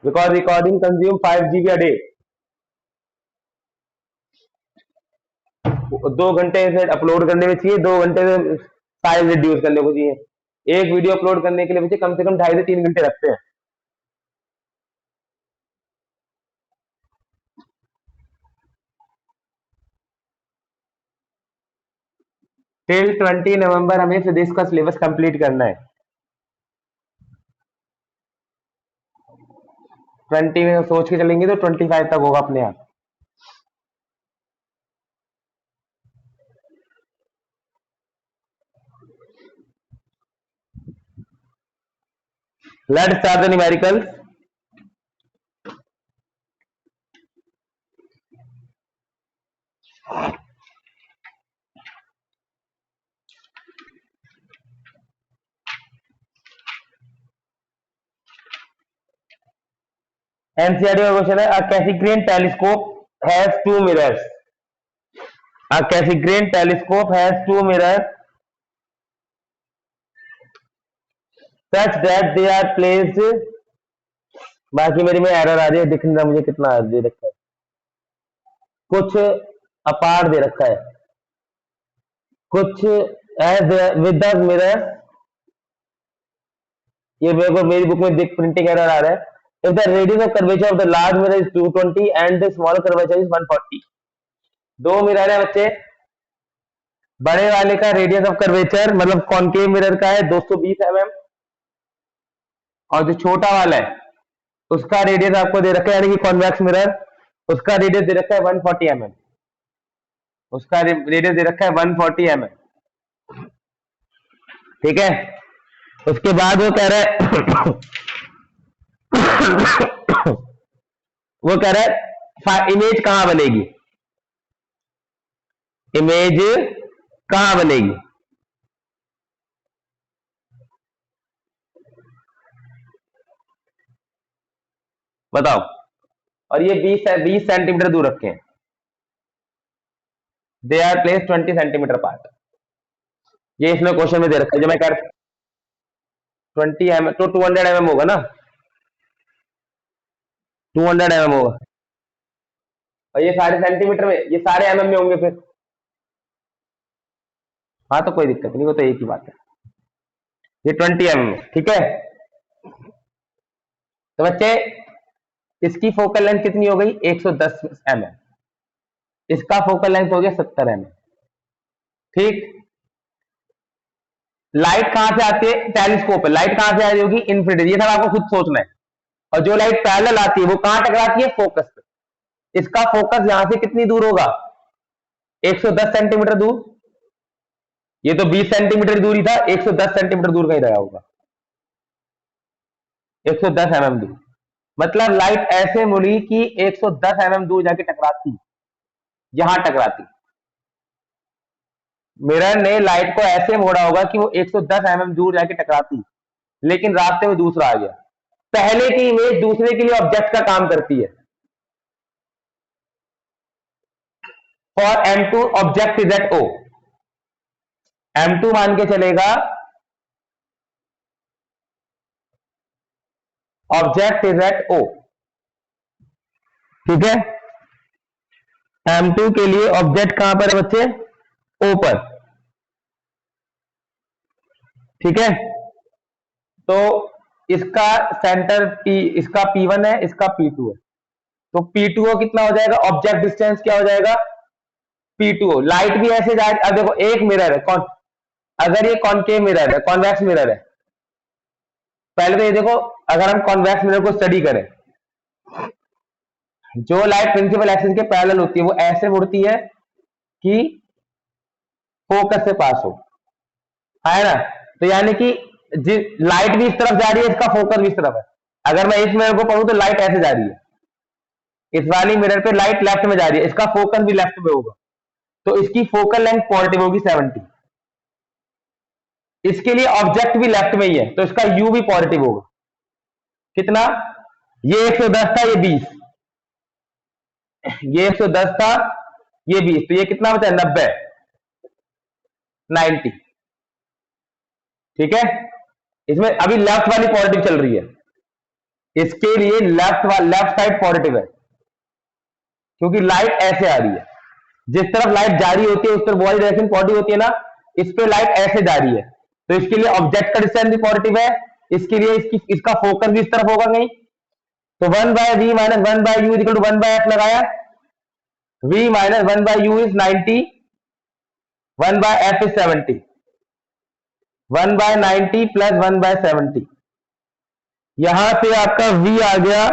Because recording consume 5 GB a day। 2 घंटे से upload करने में चाहिए, 2 घंटे से साइज रिड्यूस करने को चाहिए। एक वीडियो अपलोड करने के लिए मुझे कम से कम 2.5 से 3 घंटे लगते हैं। टिल 20 नवंबर हमें फिजिक्स का सिलेबस कंप्लीट करना है। 20 में सोच के चलेंगे तो 25 तक होगा अपने आप। Let's start the numericals. NCERT का क्वेश्चन है, a Cassegrain telescope has 2 mirrors. A Cassegrain telescope has 2 mirrors such that they are placed। बाकी मेरी में एरर आ रही है, दिख नहीं रहा मुझे कितना दे रखा है, कुछ अपार दे रखा है, कुछ एज विद द मिरर। ये मेरे को मेरी बुक में देख प्रिंटिंग एरर आ रहा है। If the radius of curvature of the large mirror is 220 and the small curvature is 140। दो मिरर है बच्चे, बड़े वाले का रेडियस ऑफ कर्वेचर मतलब कॉनकेव मिरर का है 220 mm, और जो छोटा वाला है उसका रेडियस आपको दे रखा है, यानी कि कॉन्वेक्स मिरर, उसका रेडियस दे रखा है 140 mm। उसका रेडियस दे रखा है 140 mm। ठीक है, उसके बाद वो कह रहा है वो कह रहा है इमेज कहां बनेगी, इमेज कहां बनेगी। बताओ। और ये 20 सेंटीमीटर दूर रखे हैं, they are place 20 centimetre part. ये इसमें क्वेश्चन में दे रखा है, जो मैं कह रहा 20 mm तो 200 mm होगा ना, 200 mm होगा। और ये सारे सेंटीमीटर में, ये सारे mm में होंगे फिर। हाँ तो कोई दिक्कत नहीं, वो तो एक ही बात है। ये 20 mm, ठीक है। तो बच्चे इसकी फोकल लेंथ कितनी हो गई 110 mm, इसका फोकल लेंथ हो गया 70 mm। ठीक, लाइट कहां से आती है, टेलीस्कोप है, लाइट कहां से आ रही होगी, इन्फिनिटी। ये सब आपको खुद सोचना है। और जो लाइट पैरेलल आती है वो कहां टकराती है, फोकस पे। इसका फोकस यहां से कितनी दूर होगा, 110 सेंटीमीटर दूर। ये तो 20 सेंटीमीटर दूरी था, 110 सेंटीमीटर दूर कहीं रहा होगा, 110 mm दूर। मतलब लाइट ऐसे मुड़ी कि 110 mm दूर जाके टकराती, यहां टकराती। मिरर ने लाइट को ऐसे मोड़ा होगा कि वो 110 mm दूर जाके टकराती, लेकिन रास्ते में दूसरा आ गया। पहले की इमेज दूसरे के लिए ऑब्जेक्ट का काम करती है। For M2 object is at O, M2 मान के चलेगा ऑब्जेक्ट इज एट O। ठीक है, M2 के लिए ऑब्जेक्ट कहां पर है बच्चे, O पर। ठीक है, तो इसका सेंटर P, इसका P1 है, इसका P2 है। तो P2 कितना हो जाएगा, ऑब्जेक्ट डिस्टेंस क्या हो जाएगा, P2। लाइट भी ऐसे जाए, अब देखो एक मिरर है, कौन, अगर ये कॉनकेव मिरर है, कॉन्वेक्स मिरर है, पहले तो ये देखो, अगर हम कॉन्वेक्स मिरर को स्टडी करें, जो लाइट प्रिंसिपल एक्सिस के पैरेलल होती है वो ऐसे मुड़ती है कि फोकस से पास हो, है ना। तो यानी कि लाइट भी इस तरफ जा रही है, इसका फोकस भी इस तरफ है। अगर मैं इस मिरर को पढ़ूं तो लाइट ऐसे जा रही है, इस वाली मिरर पे लाइट लेफ्ट में जा रही है, इसका फोकस भी लेफ्ट में होगा, तो इसकी फोकल लेंथ पॉजिटिव होगी 70। इसके लिए ऑब्जेक्ट भी लेफ्ट में ही है, तो इसका यू भी पॉजिटिव होगा। कितना, ये 110 था, ये 20, ये 110 था, ये 20, तो ये कितना बचा, 90, 90। ठीक है, इसमें अभी लेफ्ट वाली पॉजिटिव चल रही है, इसके लिए लेफ्ट साइड पॉजिटिव है, क्योंकि लाइट ऐसे आ रही है। जिस तरफ लाइट जा रही होती है उस तरफ वाई डायरेक्शन पॉजिटिव होती है ना, इस पे लाइट ऐसे जा रही है, तो इसके लिए ऑब्जेक्ट का डिस्टेंस भी पॉजिटिव है, इसके लिए इसका फोकस भी इस तरफ होगा कहीं, तो 1/v minus 1/u equal to 1/f लगाया, v minus 1/u is 90, 1/f is 70, 1/90 plus 1/70, यहां से आपका v आ गया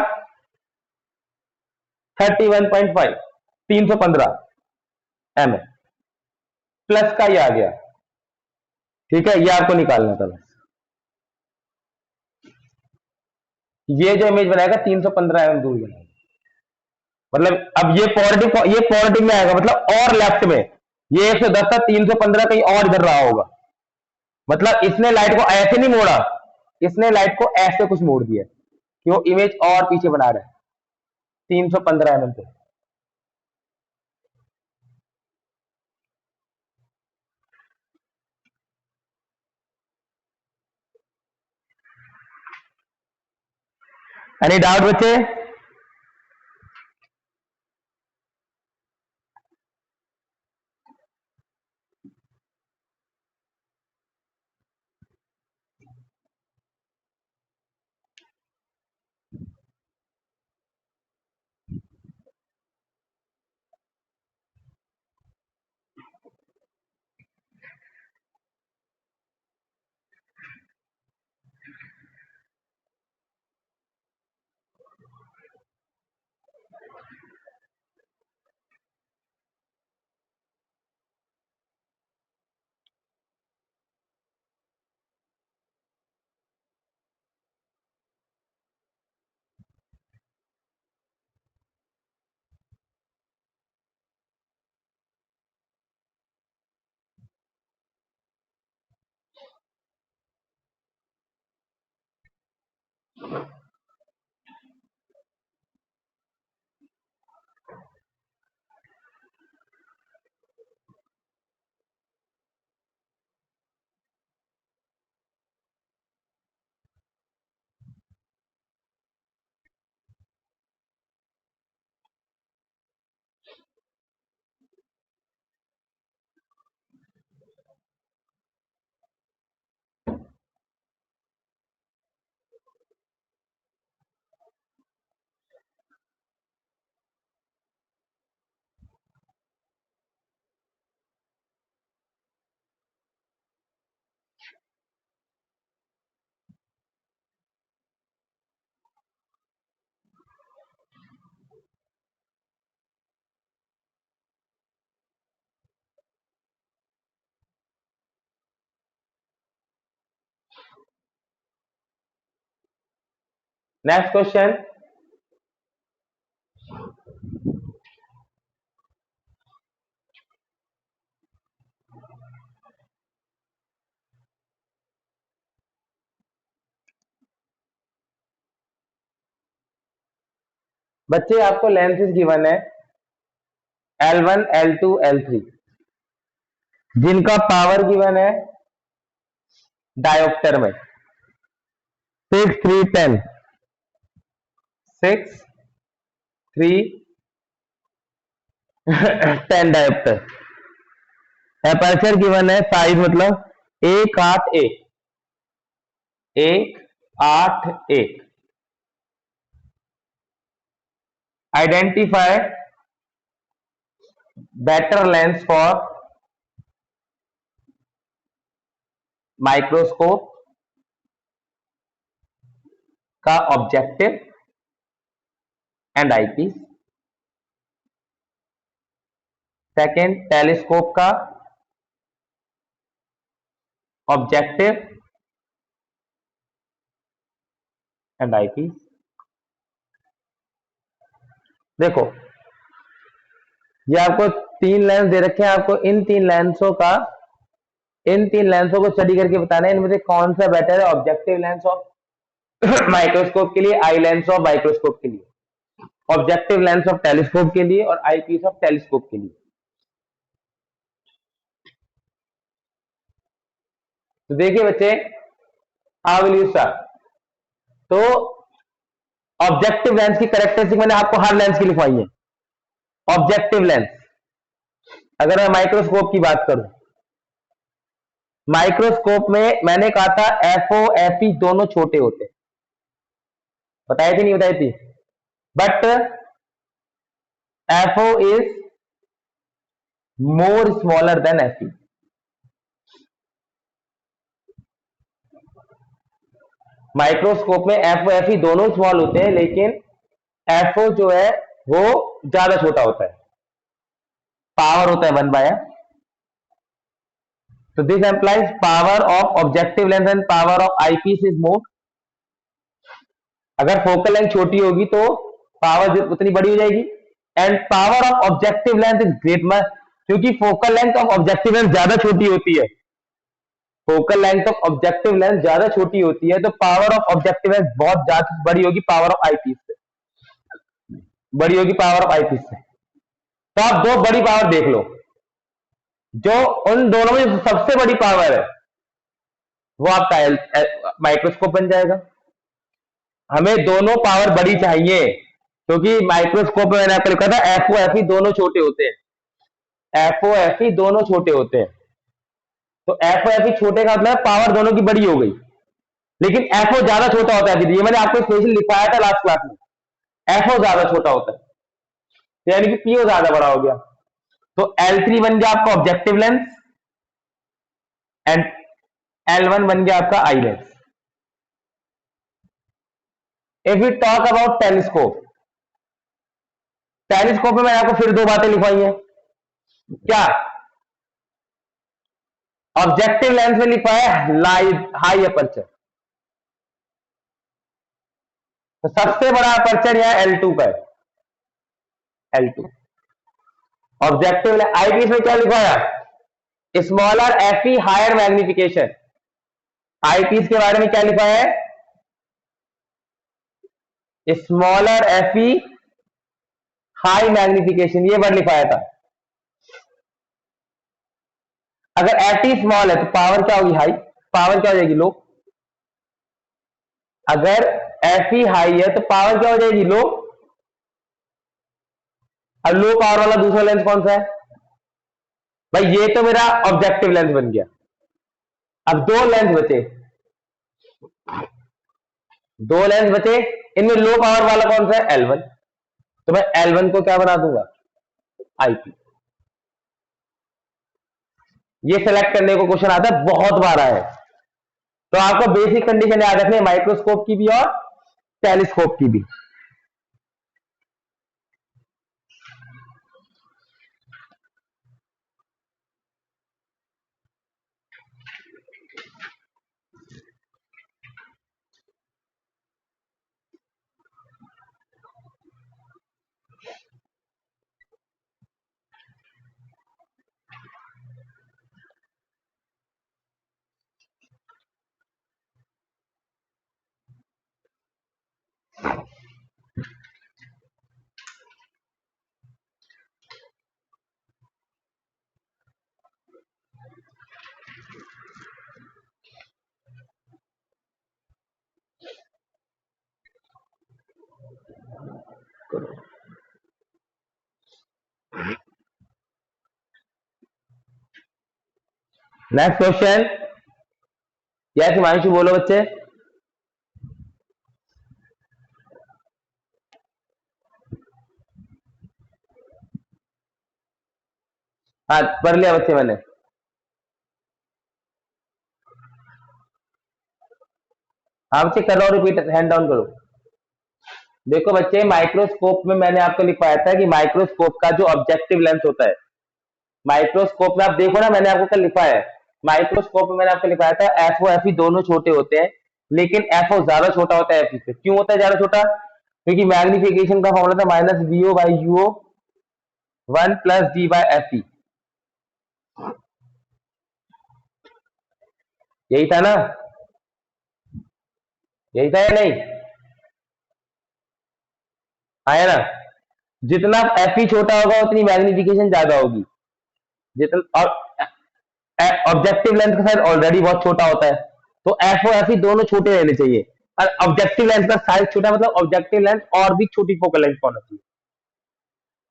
31.5, 315 mm, प्लस का ये आ गया, ठीक है, ये आपको निकालना था बस। ये जो इमेज बनाएगा 315 mm दूर बनाएगा, मतलब अब ये पॉजिटिव में आएगा, मतलब और लेफ्ट में, ये 110 था, 315 कहीं और इधर रहा होगा, मतलब इसने लाइट को ऐसे नहीं मोड़ा, इसने लाइट को ऐसे कुछ मोड़ दिया कि वो इमेज और पीछे बना रहा है 315 mm पे। एनी डाउट बच्चे? नेक्स्ट क्वेश्चन, बच्चे आपको लेंसेज गिवन है L1, L2, L3, जिनका पावर गिवन है डायोप्टर में 6, 3, 10, 6, 3, 10 डायोप्टर। एपर्चर गिवन है साइज, मतलब 181, 181। Identify better lens for microscope का objective and eyepiece. Second, telescope का ऑब्जेक्टिव एंड आईपीस। देखो ये आपको 3 लेंस दे रखे हैं, आपको इन 3 लेंसों को स्टडी करके बताना है इनमें से कौन सा बेटर है, ऑब्जेक्टिव लेंस ऑफ माइक्रोस्कोप के लिए, आई लेंस ऑफ माइक्रोस्कोप के लिए, ऑब्जेक्टिव लेंस ऑफ टेलीस्कोप के लिए और आई पीस ऑफ टेलीस्कोप के लिए। तो देखिए बच्चे, हाउ विल यू स्टार्ट? तो ऑब्जेक्टिव लेंस की कैरेक्टरिस्टिक मैंने आपको हर लेंस की लिखवाई है। ऑब्जेक्टिव लेंस, अगर मैं माइक्रोस्कोप की बात करूं, माइक्रोस्कोप में मैंने कहा था एफओ एफई दोनों छोटे होते हैं, बताई थी नहीं बताई थी, but FO is more smaller than FE. Microscope में एफओ एफई दोनों स्मॉल होते हैं, लेकिन एफओ जो है वो ज्यादा छोटा होता है, पावर होता है 1/f। So this implies power of objective lens and power of eyepiece is more। अगर फोकल लेंथ छोटी होगी तो पावर उतनी बड़ी हो जाएगी, and power of objective length is great, क्योंकि focal length of objective length ज्यादा छोटी होती है, focal length of objective length ज्यादा छोटी होती है, तो पावर ऑफ ऑब्जेक्टिव लेंथ बहुत ज्यादा बड़ी होगी पावर ऑफ आईपीस से, बड़ी होगी पावर ऑफ आईपीस से। तो आप दो बड़ी पावर देख लो, जो उन दोनों में सबसे बड़ी पावर है वो आपका माइक्रोस्कोप बन जाएगा। हमें दोनों पावर बड़ी चाहिए, क्योंकि माइक्रोस्कोप में मैंने आपको लिखा था एफओ एफई दोनों छोटे होते हैं, एफओ एफई दोनों छोटे होते हैं। तो एफओ एफई छोटे का मतलब पावर दोनों की बड़ी हो गई, लेकिन एफओ ज्यादा छोटा होता है। ये मैंने आपको स्पेशल लिखाया था लास्ट क्लास में, एफओ ज्यादा छोटा होता है, यानी कि पीओ ज्यादा बड़ा हो गया। तो L3 बन गया आपका ऑब्जेक्टिव लेंस एंड L1 बन गया आपका eye lens. If we talk about telescope, telescope में मैंने आपको फिर दो बातें लिखवाई हैं। क्या? ऑब्जेक्टिव लेंस में लिखा है हाई अपर्चर, तो सबसे बड़ा अपर्चर यहां L2 का है, L2। ऑब्जेक्टिव आईपीस में क्या लिखा है? Smaller FE higher magnification. Eyepiece के बारे में क्या लिखा है? स्मॉलर एफई हाई मैग्निफिकेशन, ये वर्ड लिखाया था। अगर एफई स्मॉल है तो पावर क्या होगी? हाई। पावर क्या हो जाएगी? लो। अगर एफई हाई है तो पावर क्या हो जाएगी? लो। अब लो पावर वाला दूसरा लेंस कौन सा है भाई? ये तो मेरा ऑब्जेक्टिव लेंस बन गया। अब दो लेंस बचे, दो लेंस बचे, इनमें लो पावर वाला कौन सा है? L1। तो मैं L1 को क्या बना दूंगा? आईपी। ये सेलेक्ट करने को क्वेश्चन आता है, बहुत बार आया है। तो आपको बेसिक कंडीशन याद रखनी है, माइक्रोस्कोप की भी और टेलीस्कोप की भी। Next question. यस हिमांशु, बोलो बच्चे। हाँ, पढ़ लिया बच्चे मैंने। हाँ बच्चे, कर रहा हूँ, रिपीट, हैंड डाउन करो। देखो बच्चे, माइक्रोस्कोप में मैंने आपको लिखवाया था कि माइक्रोस्कोप का जो ऑब्जेक्टिव लेंस होता है, माइक्रोस्कोप में आप देखो ना, मैंने आपको कल लिखवाया है, माइक्रोस्कोप में मैंने आपको लिखवाया था एफओ एफई दोनों छोटे होते हैं, लेकिन एफओ ज्यादा छोटा होता है एफई से। क्यों होता है ज्यादा छोटा? क्योंकि मैग्निफिकेशन का फॉर्मूला था minus VO by UO 1 plus D by FE, यही था ना? यही था या नहीं? आया ना? जितना एफई छोटा होगा उतनी मैग्निफिकेशन ज्यादा होगी, जितना, और ऑब्जेक्टिव लेंस का साइज ऑलरेडी बहुत छोटा होता है, तो एफओ एफई दोनों छोटे रहने चाहिए। और ऑब्जेक्टिव लेंस का साइज छोटा मतलब ऑब्जेक्टिव लेंस और भी छोटी फोकल लेंथ होना चाहिए।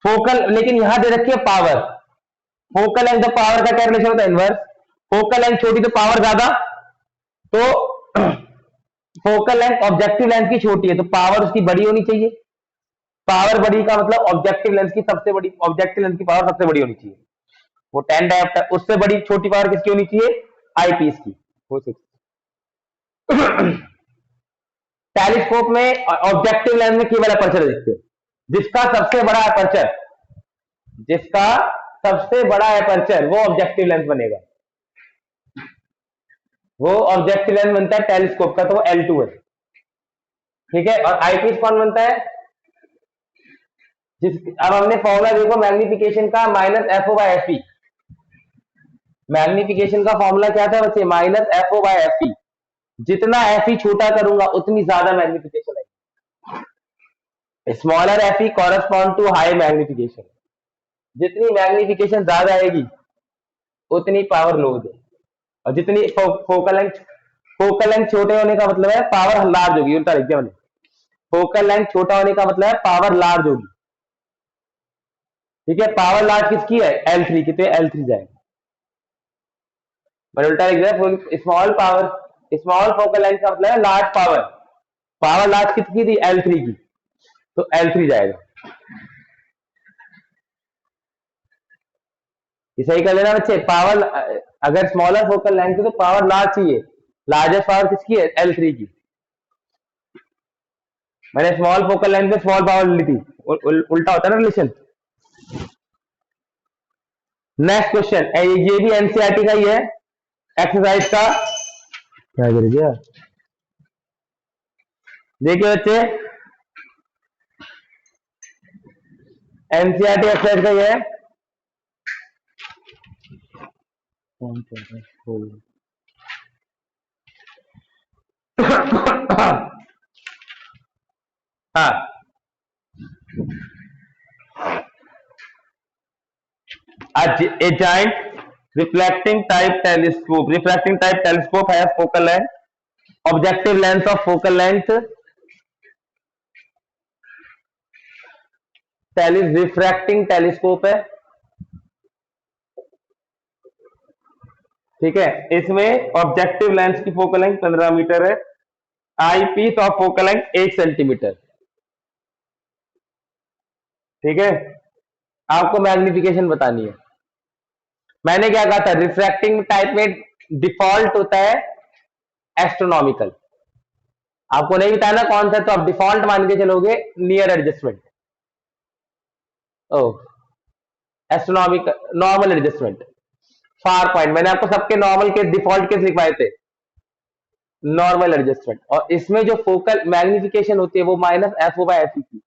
फोकल लेकिन यहां दे रखी है पावर, फोकल लेंथ और पावर का क्या रिलेशन होता है, इनवर्स। फोकल लेंथ छोटी तो पावर ज्यादा, तो फोकल लेंथ ऑब्जेक्टिव लेंथ की छोटी है तो पावर उसकी बड़ी होनी चाहिए। पावर बड़ी का मतलब ऑब्जेक्टिव लेंस की सबसे बड़ी, ऑब्जेक्टिव लेंस की पावर सबसे बड़ी होनी चाहिए। वो 10 डायोप्टर, उससे बड़ी छोटी पावर किसकी होनी चाहिए, आईपीस की। हो सकती टेलीस्कोप में ऑब्जेक्टिव लेंस में केवल अपर्चर दिखते हैं, जिसका सबसे बड़ा अपर्चर, जिसका सबसे बड़ा अपर्चर वो ऑब्जेक्टिव लेंस बनेगा, वो ऑब्जेक्टिव लेंस बनता है टेलीस्कोप का, तो वो L2 है। ठीक है, और आईपीस कौन बनता है, जिस, अब हमने फॉर्मूला देखो मैग्निफिकेशन का, -FO/FE। मैग्निफिकेशन का फॉर्मूला क्या था बच्चे, -FO/FE। जितना FE छोटा करूंगा उतनी ज्यादा मैग्निफिकेशन आएगी। Smaller FE correspond to high magnification. जितनी मैग्निफिकेशन ज्यादा आएगी उतनी पावर लो है, और जितनी फोकल लेंथ, फोकल लेंथ छोटे होने का मतलब है पावर लार्ज होगी, उल्टा लिख दिया मैंने। फोकल लेंथ छोटा होने का मतलब है पावर लार्ज होगी। ठीक है, पावर लार्ज किसकी है, L3 की, तो L3 जाएगा। मैंने उल्टा लिख दिया, small power, small focal length का मतलब है लार्ज पावर, पावर लार्ज किसकी थी, L3 की, तो L3 जाएगा। ये सही कर लेना बच्चे, पावर अगर स्मॉलर फोकल लेंथ है तो पावर लार्ज चाहिए, लार्जेस्ट पावर किसकी है, L3 की। मैंने स्मॉल फोकल लेंथ में स्मॉल पावर ली थी, उल्टा होता है ना रिलेशन। नेक्स्ट क्वेश्चन, ये भी एनसीईआरटी का ही है, एक्सरसाइज का, क्या गिर गया, देखिए बच्चे एनसीईआरटी एक्सरसाइज का ही है। हाँ, a giant refracting type telescope has focal length, objective length of focal length, refracting telescope है। ठीक है, इसमें ऑब्जेक्टिव लेंस की फोकल लेंथ 15 मीटर है, eyepiece of focal length 1 centimetre. ठीक है, आपको मैग्निफिकेशन बतानी है। मैंने क्या कहा था, रिफ्रैक्टिंग टाइप में डिफॉल्ट होता है एस्ट्रोनॉमिकल, आपको नहीं बताना कौन सा, तो आप डिफॉल्ट मान के चलोगे नियर एडजस्टमेंट, ओ astronomical normal adjustment, far point, मैंने आपको सबके नॉर्मल के डिफॉल्ट केस लिखवाए थे, नॉर्मल एडजस्टमेंट। और इसमें जो फोकल मैग्निफिकेशन होती है वो -FO/FE की,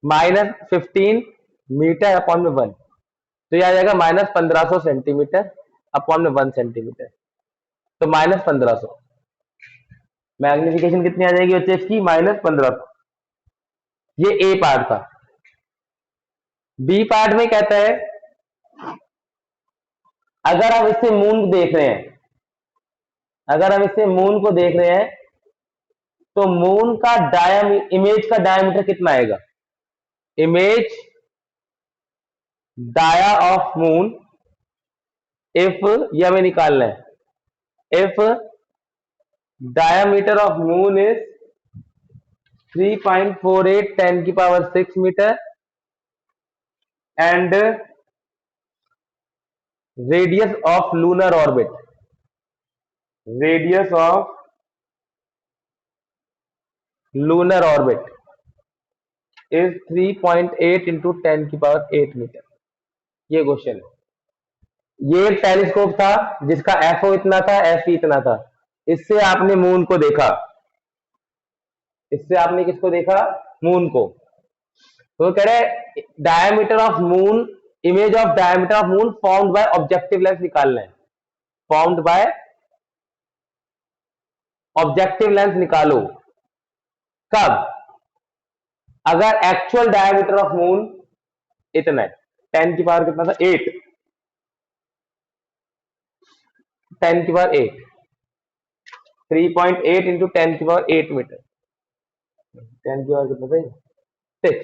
-15 मीटर अपॉन में 1, तो यह आ जाएगा -1500 सेंटीमीटर अपॉन में 1 सेंटीमीटर, तो -1500। मैग्निफिकेशन कितनी आ जाएगी बच्चे इसकी, -1500। ये ए पार्ट था। बी पार्ट में कहता है, अगर हम इससे मून देख रहे हैं, अगर हम इससे मून को देख रहे हैं तो मून का इमेज का डायमीटर कितना आएगा, image dia of moon, if ये हमें निकालना है, if diameter of moon is 3.48 10⁶ metre and radius of lunar orbit, radius of lunar orbit is 3.8 into 10⁸ metre. ये क्वेश्चन है। ये एक टेलीस्कोप था जिसका FO इतना था, FE इतना था, इससे आपने मून को देखा, इससे आपने किसको देखा, मून को। तो कह रहे diameter of moon, image of diameter of moon formed by objective lens निकालना है, फॉर्म्ड बाय ऑब्जेक्टिव लेंस निकालो। कब, अगर एक्चुअल डायमीटर ऑफ मून इतना है, 10 की पावर कितना था, 8, 10 की पावर 8, 3.8 इंटू 10⁸ मीटर। 10⁸ कितना था? 6।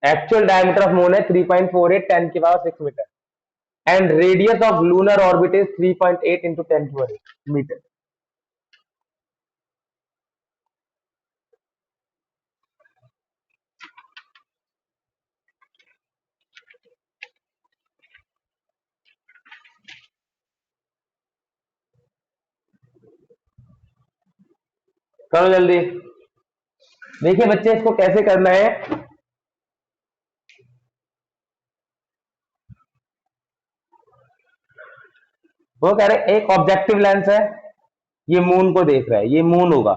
एक्चुअल डायमीटर ऑफ मून है 3.48 10⁶ metre and radius of lunar orbit is 3.8 into 10⁸ metre. करो जल्दी। देखिए बच्चे इसको कैसे करना है। वो कह रहे एक ऑब्जेक्टिव लेंस है, ये मून को देख रहा है, ये मून होगा,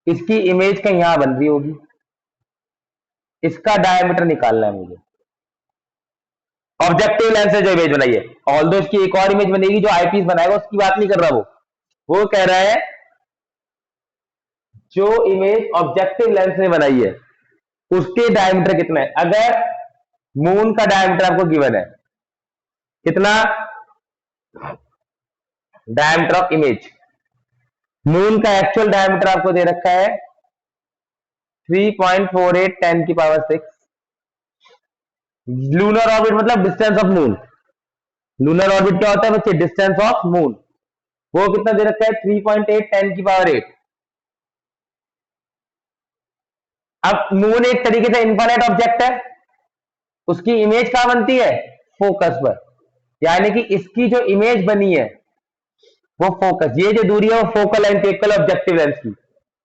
इसकी इमेज कहीं यहां बन रही होगी, इसका डायमीटर निकालना है मुझे। ऑब्जेक्टिव लेंस से जो इमेज बनाई है, ऑल दो इसकी एक और इमेज बनेगी जो आईपीस बनाएगा, उसकी बात नहीं कर रहा वो कह रहा है जो इमेज ऑब्जेक्टिव लेंस ने बनाई है उसके डायमीटर कितना है। अगर मून का डायमीटर आपको गिवन है कितना, डायमीटर ऑफ इमेज, मून का एक्चुअल डायमीटर आपको दे रखा है 3.48 10⁶। लूनर ऑर्बिट मतलब distance of moon. Lunar orbit क्या होता है बच्चे? Distance of moon. वो कितना दे रखा है? 3.8 10⁸। अब मून एक तरीके से इनफाइनाइट ऑब्जेक्ट है, उसकी इमेज कहां बनती है? फोकस पर। यानी कि इसकी जो इमेज बनी है वो फोकस, ये जो दूरी है वो फोकल लेंथ एकल ऑब्जेक्टिव लेंस की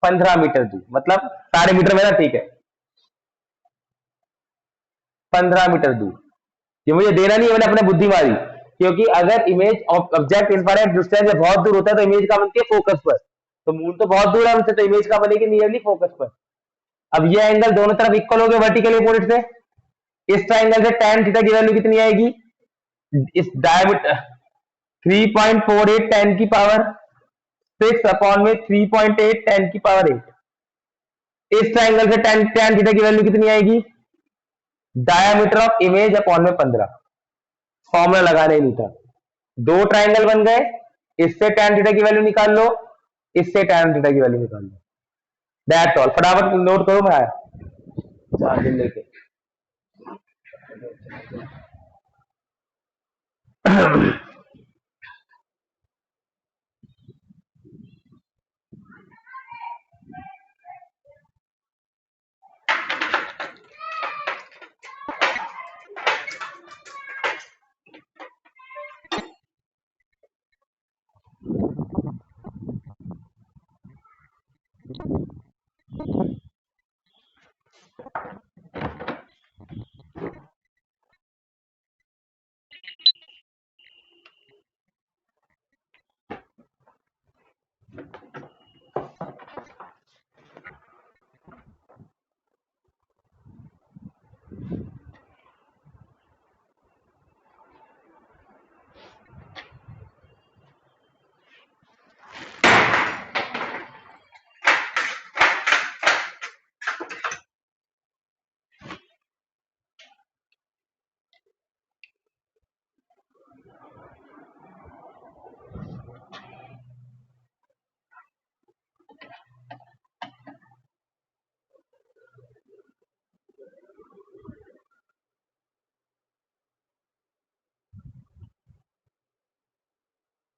15 मीटर दूर, मतलब सारे मीटर में ना, ठीक है 15 मीटर दूर। ये मुझे देना नहीं है, मैंने अपने बुद्धि मारी, क्योंकि अगर इमेज ऑब्जेक्ट इनफाइनाइट डिस्टेंस से बहुत दूर होता है तो इमेज का बनती है फोकस पर, तो मून तो बहुत दूर है हमसे, तो इमेज का बनेगी नियरली फोकस पर। अब ये एंगल दोनों तरफ इक्वल हो गए वर्टिकल अपोजिट से, इस ट्राइंगल से tan थीटा की वैल्यू कितनी आएगी? इस डायमीटर 3.48 10⁶ अपॉन में 3.8 10⁸। इस ट्राइंगल से tan थीटा की वैल्यू कितनी आएगी? डायमीटर ऑफ इमेज अपॉन में 15। फॉर्मूला लगाने ही नहीं था, दो ट्राइंगल बन गए, इससे tan थीटा की वैल्यू निकाल लो, इससे tan थीटा की वैल्यू निकाल लो, दैट्स ऑल। फटाफट नोट करो, मैं आया 4 दिन लेके।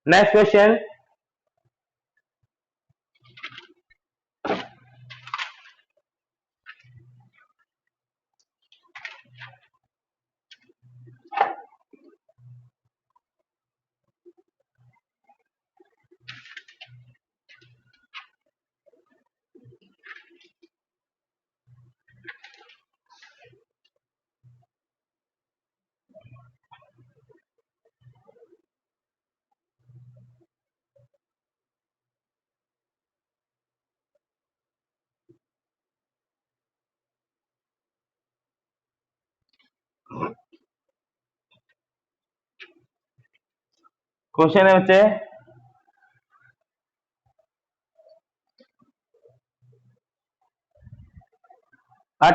नेक्स्ट क्वेश्चन, क्वेश्चन है बच्चे, a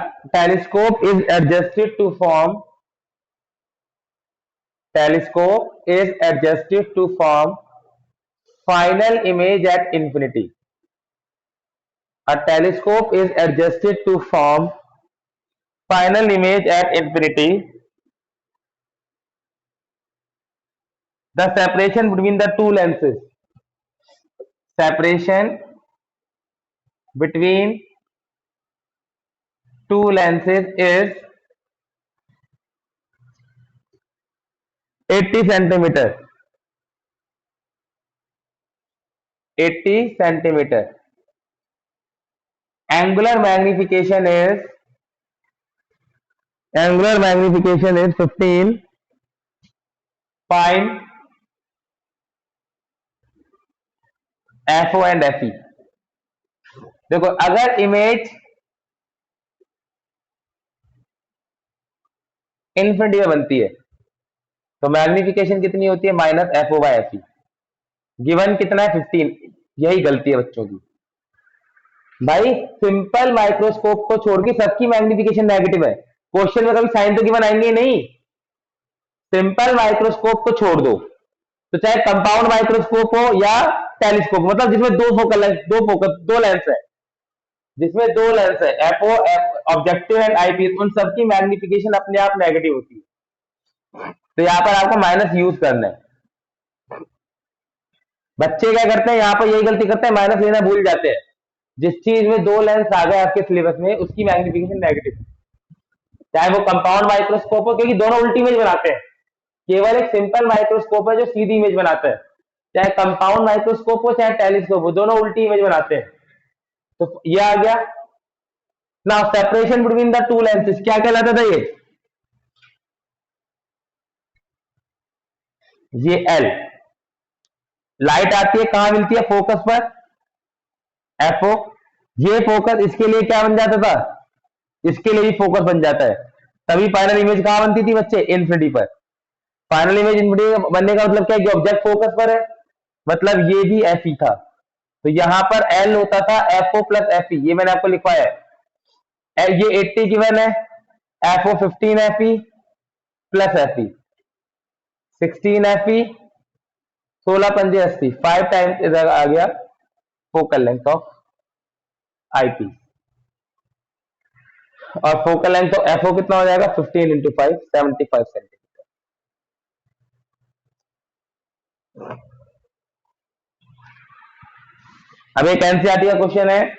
telescope is adjusted to form final image at infinity. A telescope is adjusted to form final image at infinity. The separation between the two lenses. Separation between two lenses is 80 centimeter. 80 centimeter. Angular magnification is 15. Find FO and FE. देखो अगर image infinity में बनती है तो magnification कितनी होती है? Minus FO by FE. Given कितना है? 15. यही गलती है बच्चों की भाई. सिंपल माइक्रोस्कोप को छोड़ के सबकी मैग्निफिकेशन नेगेटिव है. क्वेश्चन में कभी साइन तो गिवन आएंगे ही नहीं. सिंपल माइक्रोस्कोप को छोड़ दो, तो चाहे कंपाउंड माइक्रोस्कोप हो या टेलीस्कोप, मतलब जिसमें दो लेंस है, जिसमें दो लेंस है, एफओ ऑब्जेक्टिव एंड आईपीएस, उन सबकी मैग्निफिकेशन अपने आप नेगेटिव होती है. तो यहाँ पर आपको माइनस यूज करना है. बच्चे क्या करते हैं यहाँ पर? यही गलती करते हैं, माइनस लेना भूल जाते हैं. जिस चीज में दो लेंस आ गए आपके सिलेबस में, उसकी मैग्निफिकेशन नेगेटिव, चाहे वो कंपाउंड माइक्रोस्कोप हो, क्योंकि दोनों उल्टी इमेज बनाते हैं. केवल एक सिंपल माइक्रोस्कोप है जो सीधी इमेज बनाता है. चाहे कंपाउंड माइक्रोस्कोप हो चाहे टेलीस्कोप हो, दोनों उल्टी इमेज बनाते हैं. तो ये आ गया. Now separation between the two lenses क्या कहलाता था? ये एल. लाइट आती है कहां मिलती है? फोकस पर, एफओ. ये फोकस इसके लिए क्या बन जाता था? इसके लिए भी फोकस बन जाता है. तभी फाइनल इमेज कहां बनती थी बच्चे? इन्फिनिटी पर. फाइनल इमेज इन्फिनिटी बनने का मतलब क्या है? कि ऑब्जेक्ट फोकस पर है, मतलब ये भी एफ ई था. तो यहां पर एल होता था एफओ प्लस एफ ई. ये मैंने आपको लिखवाया है. ये 80 गिवन है, FO 15 F E plus F E 16 F E, 16 पंजे 80, 5 टाइम्स इधर आ गया फोकल लेंथ ऑफ आईपी. और फोकल लेंथ ऑफ एफओ कितना हो जाएगा? 15 इंटू 5, 75 सेंटीमीटर. अब एक एनसीईआरटी का क्वेश्चन है.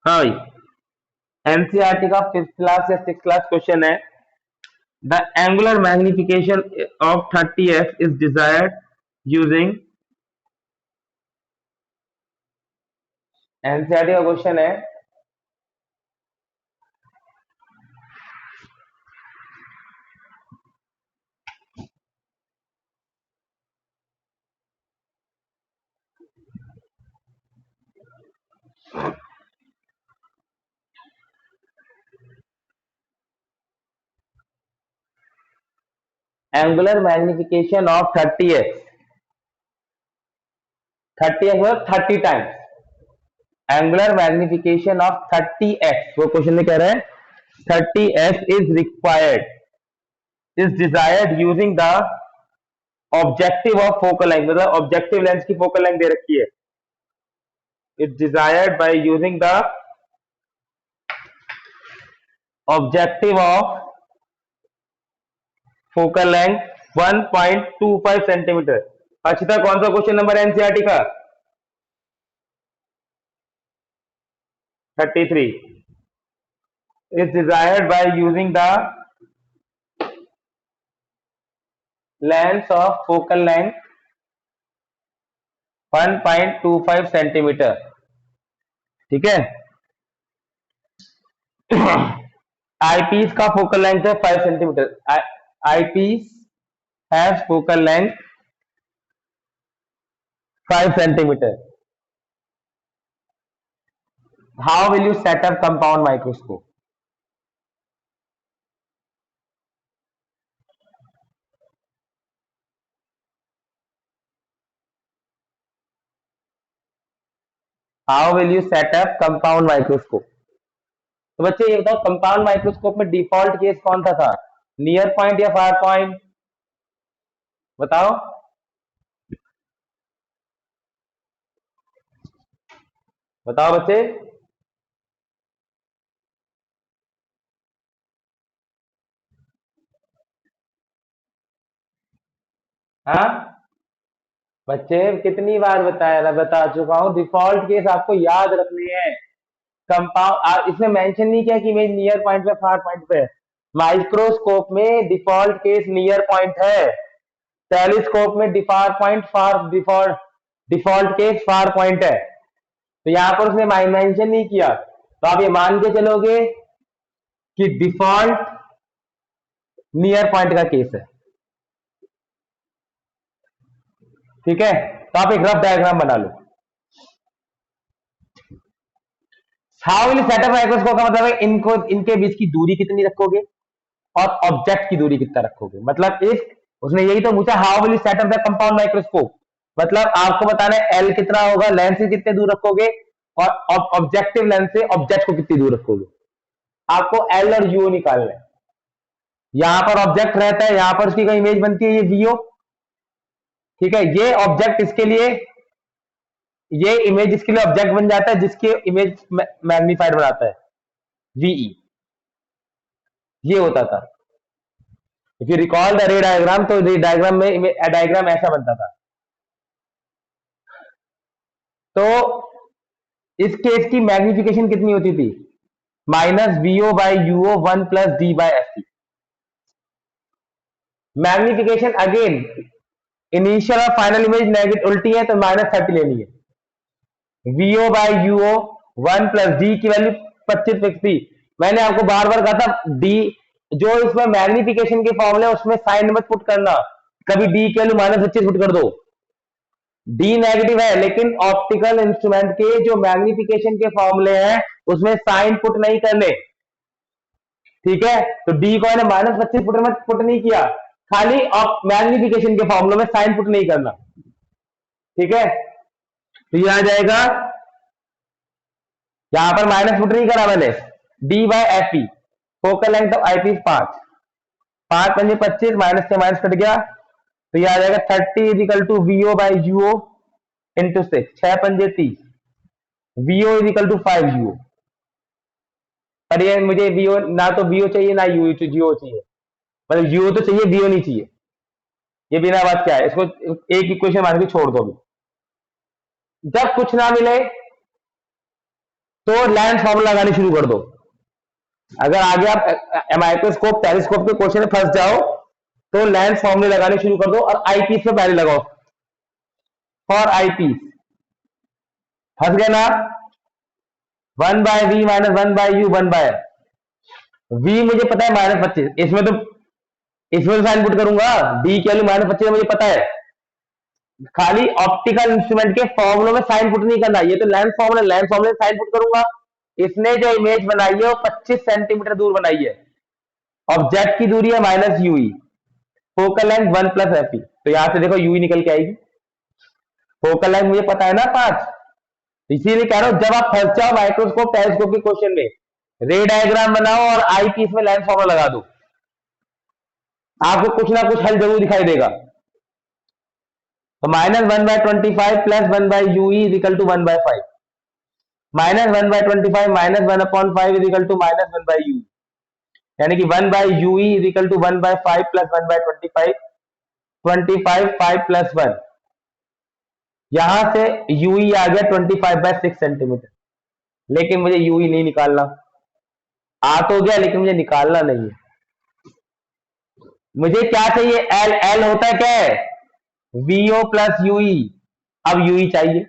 हाँ भाई, एनसीईआरटी का 5th क्लास या 6th क्लास क्वेश्चन है. The angular magnification of 30f is desired using. NCERT का क्वेश्चन है. Angular magnification of 30x. 30x मतलब 30 times. Angular magnification of 30x, वो क्वेश्चन में कह रहे हैं 30x is required, is desired using the objective of focal length. मतलब objective lens की फोकल लेंथ दे रखी है. It desired by using the objective of focal length 1.25 centimetre. अच्छा, कौन सा क्वेश्चन नंबर एनसीईआरटी का? 33 is desired by using the length of focal length 1.25 centimetre. ठीक है, आईपीस का फोकल लेंथ है 5 centimetre. Eyepiece has focal length 5 centimetre. How will you set up compound microscope? How will you set up compound microscope? तो बच्चे ये बताओ, compound microscope में default case कौन सा था, नियर पॉइंट या फार पॉइंट? बताओ बताओ बच्चे। हाँ बच्चे, कितनी बार बताया, बता चुका हूं, डिफॉल्ट केस आपको याद रखने हैं। कंपाउंड इसमें मेंशन नहीं किया कि इमेज नियर पॉइंट पे फार पॉइंट पे। माइक्रोस्कोप में डिफॉल्ट केस नियर पॉइंट है, टेलीस्कोप में डिफॉल्ट पॉइंट फार डिफॉल्ट केस फार पॉइंट है। तो यहां पर उसने मेंशन नहीं किया, तो आप ये मान के चलोगे कि डिफॉल्ट नियर पॉइंट का केस है। ठीक है, तो आप एक रफ डायग्राम बना लो। हाउ विल सेटअप माइक्रोस्कोप का मतलब है इनको, इनके बीच की दूरी कितनी रखोगे और ऑब्जेक्ट की दूरी कितना रखोगे। मतलब इस उसने यही तो पूछा, how will set up the compound microscope, मतलब आपको बताना है एल कितना होगा, लेंस से कितने दूर रखोगे, और ऑब्जेक्टिव लेंस से ऑब्जेक्ट को कितनी दूर रखोगे। आपको एल और यू निकालना है। यहां पर ऑब्जेक्ट रहता है, यहां पर उसकी कोई इमेज बनती है, ये वीओ। ठीक है, ये ऑब्जेक्ट इसके लिए, ये इमेज इसके लिए ऑब्जेक्ट बन जाता है, जिसके इमेज मैग्नीफाइड बनाता है वीई। ये होता था। इफ यू रिकॉल द रे डायग्राम, तो रे डायग्राम में डायग्राम ऐसा बनता था। तो इस केस की मैग्निफिकेशन कितनी होती थी, minus VO by UO 1 plus D by F T. Magnification again initial और फाइनल इमेज नेगेटिव उल्टी है, तो -30 लेनी है। VO by UO 1 plus D की वैल्यू 25 फिक्स थी। मैंने आपको बार बार कहा था, डी जो इसमें मैग्निफिकेशन के फॉर्मूले उसमें साइन मत पुट करना, कभी डी की वैल्यू -25 पुट कर दो। डी नेगेटिव है, लेकिन ऑप्टिकल इंस्ट्रूमेंट के जो मैग्निफिकेशन के फॉर्मूले हैं उसमें साइन पुट नहीं करने। ठीक है, तो डी को मैंने -25 पुट नहीं किया, खाली मैग्निफिकेशन के फॉर्मूले में साइन पुट नहीं करना। ठीक है, तो ये आ जाएगा, यहां पर माइनस पुट नहीं करा मैंने, D by F E, focal length of eyepiece 5, 5 पंजे 25, माइनस से माइनस कट गया, तो ये आ जाएगा 30 equal to VO by UO into 6, 6 पंजे 30, वीओ इजिकल टू 5 यूओ। पर ये मुझे वीओ ना तो वीओ चाहिए ना यू जीओ चाहिए, मतलब यू तो चाहिए, वीओ नहीं चाहिए। ये बिना बात क्या है, इसको एक इक्वेशन मान के छोड़ दो। जब कुछ ना मिले तो लेंस फॉर्मूला लगानी शुरू कर दो। अगर आगे आप माइक्रोस्कोप टेलीस्कोप के क्वेश्चन में फंस जाओ तो लेंस फॉर्मूले लगाने शुरू कर दो, और आईपीस पे पहले लगाओ। फॉर आईपीस फंस गए ना, 1 by V minus 1 by U 1 by V, मुझे पता है -25, इसमें तो साइन पुट करूंगा, डी की वैल्यू -25 मुझे पता है, खाली ऑप्टिकल इंस्ट्रूमेंट के फॉर्मूलों में साइन पुट नहीं करना। ये तो लेंस फॉर्मूला, लेंस फॉर्मूले साइन पुट करूंगा। इसने जो इमेज बनाई है वो 25 सेंटीमीटर दूर बनाई है, ऑब्जेक्ट की दूरी है minus UE, focal length 1 plus F, तो यहां से देखो यूई निकल के आएगी, फोकल लेंथ मुझे पता है ना 5। इसीलिए कह रहा हूं, जब आप फंस जाओ माइक्रोस्कोप टेलीस्कोप के क्वेश्चन में, रे डायग्राम बनाओ और आई पीस में लेंस फॉर्मूला लगा दो, आपको कुछ ना कुछ हल जरूर दिखाई देगा। तो -1/25 plus 1/UE equal to 1/5, -1/25 -1/5 equal to -1/UE, यानी कि 1/UE equal to 1/5 plus 1/25, 25 5 plus 1, यहां से UE आ गया 25/6 सेंटीमीटर। लेकिन मुझे यू ही नहीं निकालना। आ तो गया लेकिन मुझे निकालना नहीं है। मुझे क्या चाहिए? एल। एल होता है क्या है? VO plus UE. अब यूई चाहिए।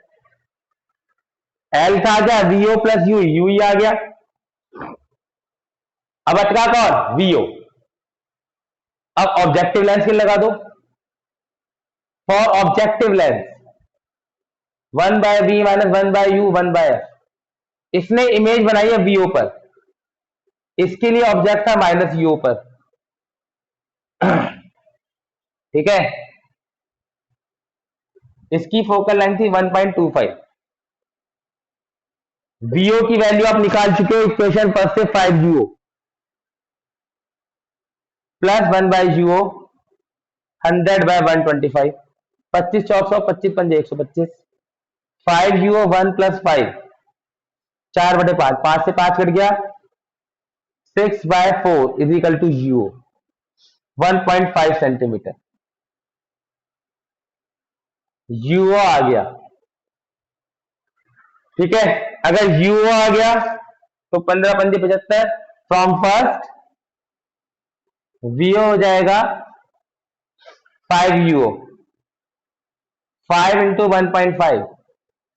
एल था क्या? वीओ प्लस यूई, यूई आ गया। अब अटका कौन? वीओ। अब ऑब्जेक्टिव लेंस के लगा दो। For objective lens 1/v minus 1/u 1/f। इसने इमेज बनाई है वीओ पर, इसके लिए ऑब्जेक्ट था माइनस यू पर। ठीक है, इसकी फोकल लेंथ थी 1.25। वीओ की वैल्यू आप निकाल चुके हो इक्वेशन फर्स्ट से 5u प्लस 1/u 100/125। 25 चौक 100, 25 पंजे 125। 5u 1 प्लस 5 4/5, 5 से 5 कट गया। 6/4 is equal to u 1.5 centimetre. u आ गया। ठीक है, अगर u आ गया तो 15 पंजे 75। फ्रॉम फर्स्ट vo हो जाएगा 5u 5 इंटू 1.5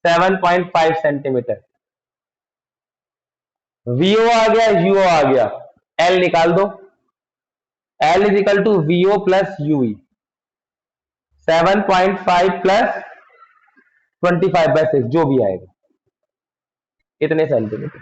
7.5 सेंटीमीटर। vo आ गया, u आ गया, l निकाल दो। l is equal to vo plus ui 7.5 plus 25/6 जो भी आएगा इतने सेंटीमीटर।